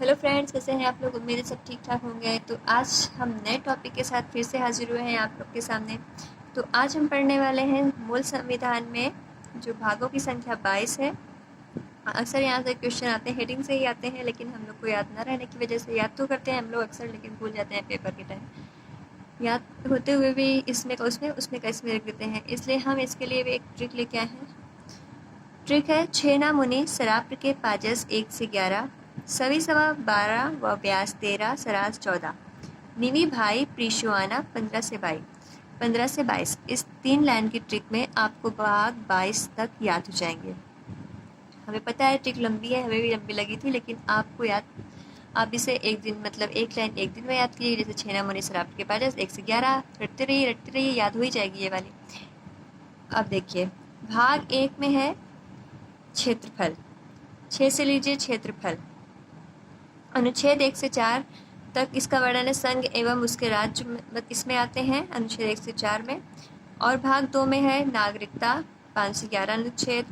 Hello friends, कैसे हैं आप लोग। उम्मीद है सब ठीक ठाक होंगे। तो आज हम नए टॉपिक के साथ फिर से हाजिर हुए हैं आप लोग के सामने। तो आज हम पढ़ने वाले हैं मूल संविधान में जो भागों की संख्या 22 है। अक्सर यहाँ से क्वेश्चन आते हैं, हेडिंग से ही आते हैं, लेकिन हम लोग को याद ना रहने की वजह से याद तो करते हैं हम लोग अक्सर, लेकिन भूल जाते हैं पेपर के टाइम। याद होते हुए भी इसमें का उसमें का इसमें रख देते हैं, इसलिए हम इसके लिए भी एक ट्रिक लेके आए हैं। ट्रिक है 6 ना मुनि सराप्र के पाजस 1 से 11, सवी सवा 12 व व्यास 13 सरास 14, निवी भाई प्रीशुआना 15 से 22। इस 3 लाइन की ट्रिक में आपको भाग 22 तक याद हो जाएंगे। हमें पता है ट्रिक लंबी है, हमें भी लंबी लगी थी, लेकिन आपको याद, आप इसे एक दिन मतलब एक लाइन एक दिन में याद कीजिए। जैसे 6 ना मुनि सराप्र के पाजस 1 से 11 रटते रहिए, याद हो ही जाएगी ये वाली। अब देखिए, भाग 1 में है क्षेत्रफल। 6 से लीजिए क्षेत्रफल। अनुच्छेद 1 से 4 तक इसका वर्णन है। संघ एवं उसके राज्य इसमें आते हैं अनुच्छेद 1 से 4 में। और भाग 2 में है नागरिकता 5 से 11 अनुच्छेद।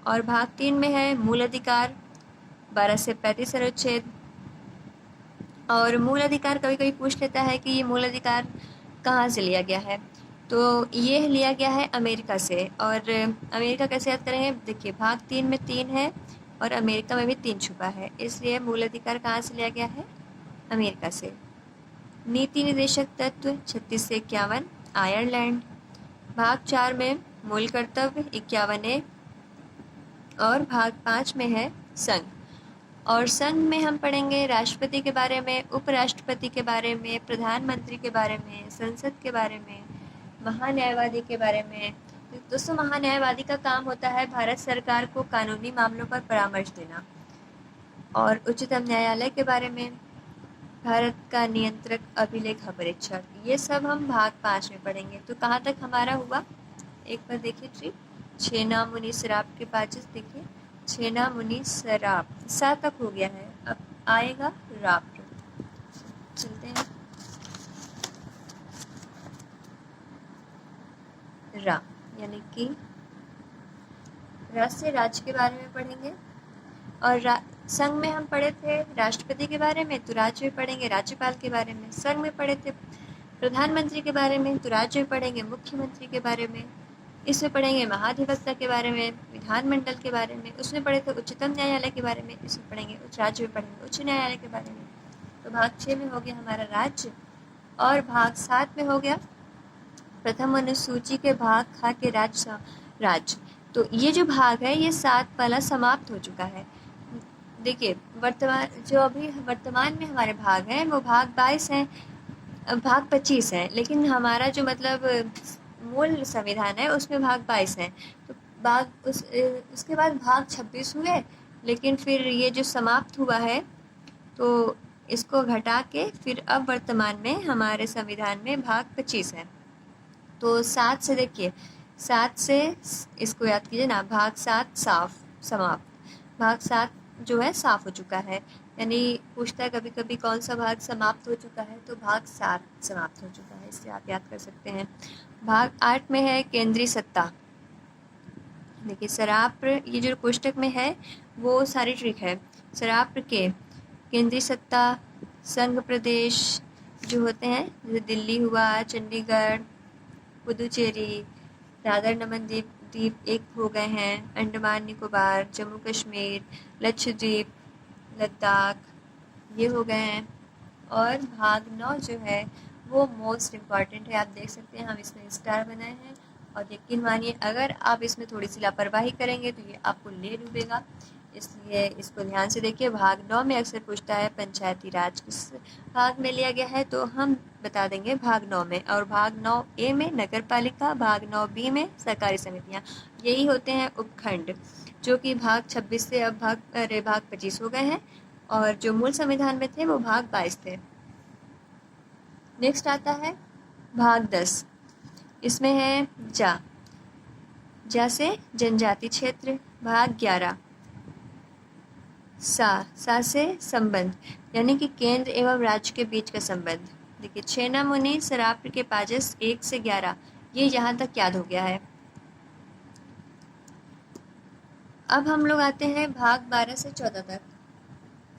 और भाग 3 में है मूल अधिकार 12 से 35 अनुच्छेद। और मूल अधिकार कभी कभी पूछ लेता है कि ये मूल अधिकार कहाँ से लिया गया है। तो ये लिया गया है अमेरिका से। और अमेरिका कैसे याद करेंगे, देखिए भाग 3 में 3 है और अमेरिका में भी 3 छुपा है, इसलिए मूल अधिकार कहाँ से लिया गया है, अमेरिका से। नीति निर्देशक तत्व 36 से 51 आयरलैंड। भाग 4 में मूल कर्तव्य 51A। और भाग 5 में है संघ। और संघ में हम पढ़ेंगे राष्ट्रपति के बारे में, उपराष्ट्रपति के बारे में, प्रधानमंत्री के बारे में, संसद के बारे में, महान्यायवादी के बारे में। दोस्तों, महान्यायवादी का काम होता है भारत सरकार को कानूनी मामलों पर परामर्श देना। और उच्चतम न्यायालय के बारे में, भारत का नियंत्रक अभिलेख परीक्षक, ये सब हम भाग 5 में पढ़ेंगे। तो कहाँ तक हमारा हुआ, एक बार देखिए ट्रिक। 6 ना मुनि सराप के पाचस, देखिए 6 ना मुनि सराप 7 तक हो गया है। अब आएगा राप। चलते हैं रा, यानी कि राष्ट्र राज्य के बारे में पढ़ेंगे। और संघ में हम पढ़े थे राष्ट्रपति के बारे में, तो राज्य में पढ़ेंगे राज्यपाल के बारे में। संघ में पढ़े थे प्रधानमंत्री के बारे में, तो राज्य में पढ़ेंगे मुख्यमंत्री के बारे में। इसमें पढ़ेंगे महाधिवक्ता के बारे में, विधानमंडल के बारे में। उसमें पढ़े थे उच्चतम न्यायालय के बारे में, इसमें पढ़ेंगे राज्य में पढ़ेंगे उच्च न्यायालय के बारे में। तो भाग 6 में हो गया हमारा राज्य। और भाग 7 में हो गया प्रथम अनुसूची के भाग खा के राज्य। तो ये जो भाग है, ये 7 वाला समाप्त हो चुका है। देखिए अभी वर्तमान में हमारे भाग हैं वो भाग 22 हैं, भाग 25 है, लेकिन हमारा जो मतलब मूल संविधान है उसमें भाग 22 है। तो उसके बाद भाग 26 हुए, लेकिन फिर ये जो समाप्त हुआ है तो इसको घटा के फिर अब वर्तमान में हमारे संविधान में भाग 25 है। तो 7 से देखिए, 7 से इसको याद कीजिए ना, भाग 7 समाप्त। भाग 7 जो है साफ हो चुका है, यानी पूछता है कभी कभी कौन सा भाग समाप्त हो चुका है, तो भाग 7 समाप्त हो चुका है, इससे आप याद कर सकते हैं। भाग 8 में है केंद्रीय सत्ता। देखिए सराप्र, ये जो पुस्तक में है वो सारी ट्रिक है। सराप्र के केंद्रीय सत्ता, संघ प्रदेश जो होते हैं, जैसे दिल्ली हुआ, चंडीगढ़, पुदुचेरी, दादर नमन द्वीप एक हो गए हैं, अंडमान निकोबार, जम्मू कश्मीर, लक्षद्वीप, लद्दाख, ये हो गए हैं। और भाग 9 जो है वो मोस्ट इम्पॉर्टेंट है, आप देख सकते हैं हम इसमें स्टार बनाए हैं। और यकीन मानिए अगर आप इसमें थोड़ी सी लापरवाही करेंगे तो ये आपको ले डूबेगा, इसलिए इसको ध्यान से देखिए। भाग 9 में अक्सर पूछता है पंचायती राज किस भाग में लिया गया है, तो हम बता देंगे भाग 9 में। और भाग 9A में नगर पालिका, भाग 9B में सरकारी समितियाँ, यही होते हैं उपखंड, जो कि भाग 26 से अब भाग 25 हो गए हैं। और जो मूल संविधान में थे वो भाग 22 थे। नेक्स्ट आता है भाग 10। इसमें है जा से जनजाति क्षेत्र। भाग 11 सा से संबंध, यानी कि केंद्र एवं राज्य के बीच का संबंध। देखिए 6 ना मुनि सराप्र के पाजस 1 से 11, ये यहाँ तक याद हो गया है। अब हम लोग आते हैं भाग 12 से 14 तक।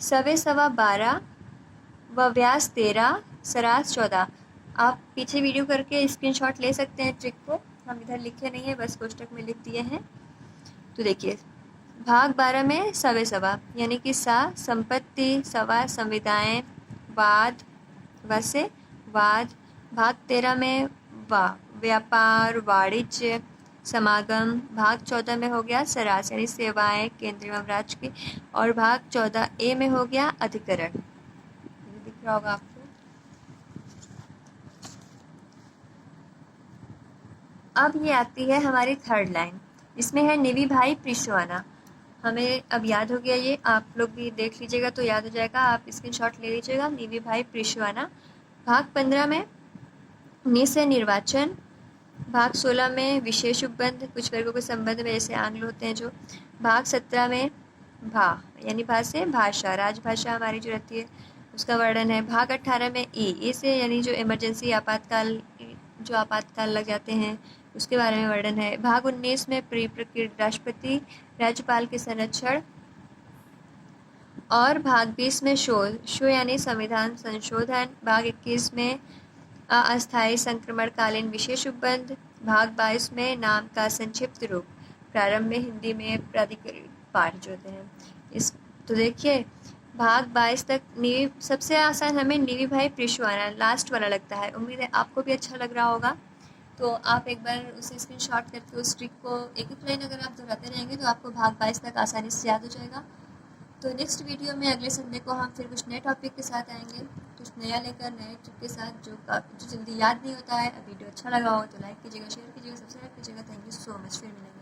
सवे सवा 12 व व्यास 13 सरास 14। आप पीछे वीडियो करके स्क्रीनशॉट ले सकते हैं ट्रिक को, हम इधर लिखे नहीं है, बस कोष्टक में लिख दिए हैं। तो देखिए भाग 12 में सवे सवा यानी कि सा संपत्ति, सवा संविदाएं, वाद वसे वाद। भाग 13 में वा व्यापार वाणिज्य समागम। भाग 14 में हो गया सरास यानी सेवाएं केंद्र एवं राज्य की। और भाग 14 ए में हो गया अधिकरण। दिख रहा होगा आपको। अब ये आती है हमारी थर्ड लाइन, इसमें है निवी भाई प्रिशवाना। हमें अब याद हो गया, ये आप लोग भी देख लीजिएगा तो याद हो जाएगा, आप स्क्रीनशॉट ले लीजिएगा। निवी भाई प्रिशवाना। भाग 15 में नि से निर्वाचन। भाग 16 में विशेष उपबंध, कुछ वर्गों के संबंध में जैसे आंग्ल होते हैं जो। भाग 17 में भा यानी भा से भाषा, राजभाषा हमारी जो रहती है उसका वर्णन है। भाग 18 में ई से यानी जो इमरजेंसी आपातकाल, जो आपातकाल लग जाते हैं उसके बारे में वर्णन है। भाग 19 में प्रकृत राष्ट्रपति राज्यपाल के संरक्षण। और भाग 20 में शो यानी संविधान संशोधन। भाग 21 में अस्थायी संक्रमणकालीन विशेष उपबंध। भाग 22 में नाम का संक्षिप्त रूप, प्रारंभ में हिंदी में प्राधिकृत पाठ जो होते हैं इस। तो देखिए भाग 22 तक निवी, सबसे आसान हमें निवी भाई प्रिशवाना लास्ट वाला लगता है। उम्मीद है आपको भी अच्छा लग रहा होगा। तो आप एक बार उसे स्क्रीनशॉट करके उस ट्रिक को एक एक लाइन अगर आप दोहराते रहेंगे तो आपको भाग 22 तक आसानी से याद हो जाएगा। तो नेक्स्ट वीडियो में अगले संडे को हम फिर कुछ नए टॉपिक के साथ आएंगे, कुछ नया लेकर नए ट्रिक के साथ जो जल्दी याद नहीं होता है। वीडियो अच्छा लगा हो तो लाइक कीजिएगा, शेयर कीजिएगा, सब्सक्राइब कीजिएगा। Thank you so much. फिर मिलेंगे।